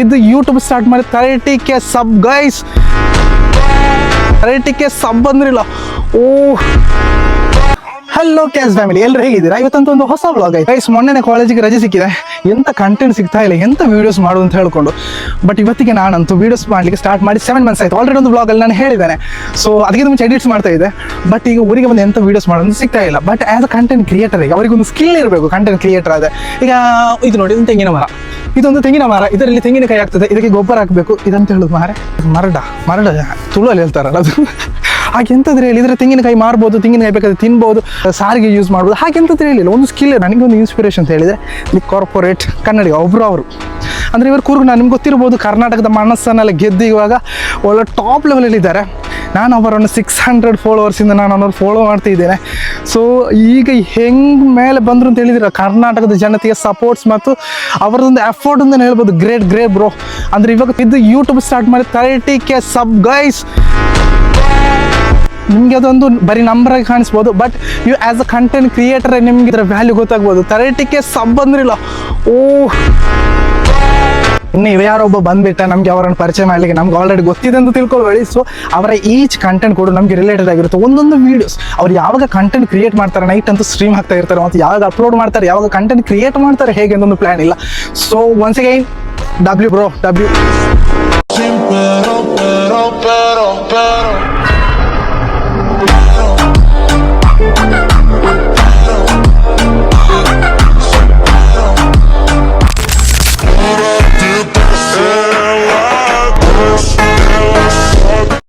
ಇದು YouTube start ಮಾಡಿ 30K ಸಬ್ guys. 30K ಸಬ್ ಬಂದ್ರಿಲ್ಲ. ಓ hello ಕ್ಯಾಸ್ family, ಎಲ್ಲರೂ ಹೇಗಿದ್ದೀರಾ? ಇವತ್ತಂತೂ ಒಂದು ಹೊಸ ವ್ಲಾಗ್ ಆಯ್ತು ಗೈಸ್. ಮೊನ್ನೆ ಕಾಲೇಜಿಗೆ ರಜೆ ಸಿಕ್ಕಿದೆ, ಎಂತ ಕಂಟೆಂಟ್ ಸಿಗ್ತಾ ಇಲ್ಲ, ಎಂತ ವೀಡಿಯೋಸ್ ಮಾಡು ಅಂತ ಹೇಳ್ಕೊಂಡು. ಬಟ್ ಇವತ್ತಿಗೆ ನಾನಂತೂ ವೀಡಿಯೋಸ್ ಮಾಡಲಿಕ್ಕೆ ಸ್ಟಾರ್ಟ್ ಮಾಡಿ 7 months ಆಯ್ತು. ಆಲ್ರೆಡಿ ಒಂದು ವ್ಲಾಗಲ್ಲಿ ನಾನು ಹೇಳಿದ್ದೇನೆ. ಸೊ ಅದಕ್ಕೆ ಮುಂಚೆ ಎಡಿಟ್ಸ್ ಮಾಡ್ತಾ ಇದ್ದೆ. ಬಟ್ ಈಗ ಊರಿಗೆ ಬಂದು ಎಂತ ವೀಡಿಯೋಸ್ ಮಾಡೋದು ಸಿಗ್ತಾ ಇಲ್ಲ. But as a content creator ಈಗ ಅವರಿಗೊಂದು ಸ್ಕಿಲ್ ಇರಬೇಕು. ಕಂಟೆಂಟ್ ಕ್ರಿಯೇಟರ್ ಆದ ಈಗ ಇದು ನೋಡಿ, ಇದು ತೆಂಗಿನ ಮರ, ಇದೊಂದು ತೆಂಗಿನ ಮರ, ಇದರಲ್ಲಿ ತೆಂಗಿನಕಾಯಿ ಆಗ್ತದೆ, ಇದಕ್ಕೆ ಗೊಬ್ಬರ ಹಾಕಬೇಕು. ಇದಂತ ಹೇಳುದು ಮರಡ ತುಳುವಲ್ಲಿ ಹೇಳ್ತಾರಲ್ಲ ಅದು. ಹಾಗೆ ಎಂತಂದ್ರೆ ಹೇಳಿ, ಇದ್ರೆ ತೆಂಗಿನಕಾಯಿ ಮಾರ್ಬೋದು, ತೆಂಗಿನಕಾಯಿ ಬೇಕಾದ್ರೆ ತಿನ್ಬೋದು, ಸಾರಿಗೆ ಯೂಸ್ ಮಾಡ್ಬೋದು. ಹಾಗೆ ಎಂತಂದ್ರೆ ಹೇಳಿಲ್ಲ, ಒಂದು ಸ್ಕಿಲ್. ನನಗೆ ಒಂದು ಇನ್ಸ್ಪಿರೇಷನ್ ಅಂತ ಹೇಳಿದ್ರೆ ಈ ಕಾರ್ಪೊರೇಟ್ ಕನ್ನಡಿಗ ಒಬ್ರು ಅವರು ಅಂದರೆ ಇವರು ಕೂರ್ಗ್ ನಿಮ್ಗೆ ಗೊತ್ತಿರ್ಬೋದು, ಕರ್ನಾಟಕದ ಮನಸ್ಸನ್ನೆಲ್ಲ ಗೆದ್ದು ಇವಾಗ ಒಳ್ಳೆ ಟಾಪ್ ಲೆವೆಲಲ್ಲಿ ಇದ್ದಾರೆ. ನಾನು ಅವರನ್ನು 600 ಫಾಲೋವರ್ಸಿಂದ ನಾನು ಅವ್ರನ್ನ ಫಾಲೋ ಮಾಡ್ತಿದ್ದೇನೆ. ಸೊ ಈಗ ಹೆಂಗೆ ಮೇಲೆ ಬಂದರು ಅಂತ ಹೇಳಿದ್ರೆ ಕರ್ನಾಟಕದ ಜನತೆಯ ಸಪೋರ್ಟ್ಸ್ ಮತ್ತು ಅವರದೊಂದು ಎಫರ್ಟ್ ಅಂತ ಹೇಳ್ಬೋದು. Great bro. ಅಂದರೆ ಇವಾಗ ಇದು ಯೂಟ್ಯೂಬ್ ಸ್ಟಾರ್ಟ್ ಮಾಡಿ 30K ಸಬ್ ಗೈಸ್. ನಿಮಗೆ ಅದೊಂದು ಬರೀ ನಂಬರಾಗಿ ಕಾಣಿಸ್ಬೋದು, but you as a content creator ನಿಮ್ಗೆ ಇದರ ವ್ಯಾಲ್ಯೂ ಗೊತ್ತಾಗ್ಬೋದು. 30K ಸಬ್ ಬಂದ್ರಿಲ್ಲ. ಓ ಇನ್ನು ಯಾರೊಬ್ಬ ಬಂದ್ಬಿಟ್ಟ ನಮಗೆ ಅವರನ್ನು ಪರಿಚಯ ಮಾಡಲಿಕ್ಕೆ ನಮ್ಗೆ ಆಲ್ರೆಡಿ ಗೊತ್ತಿದೆ ಅಂತ ತಿಳ್ಕೊಳ್ಬೇಡಿ. ಸೊ ಅವರ ಈಚ್ ಕಂಟೆಂಟ್ ಕೂಡ ನಮಗೆ ರಿಲೇಟೆಡ್ ಆಗಿರುತ್ತೆ. ಒಂದೊಂದು ವೀಡಿಯೋಸ್ ಅವ್ರು ಯಾವಾಗ ಕಂಟೆಂಟ್ ಕ್ರಿಯೇಟ್ ಮಾಡ್ತಾರೆ, ನೈಟ್ ಅಂತೂ ಸ್ಟ್ರೀಮ್ ಹಾಕ್ತಾ ಇರ್ತಾರೆ, ಮತ್ತು ಯಾವಾಗ ಅಪ್ಲೋಡ್ ಮಾಡ್ತಾರೆ, ಯಾವಾಗ ಕಂಟೆಂಟ್ ಕ್ರಿಯೇಟ್ ಮಾಡ್ತಾರೆ, ಹೇಗೆ ಒಂದು ಪ್ಲಾನ್ ಇಲ್ಲ. So once again W.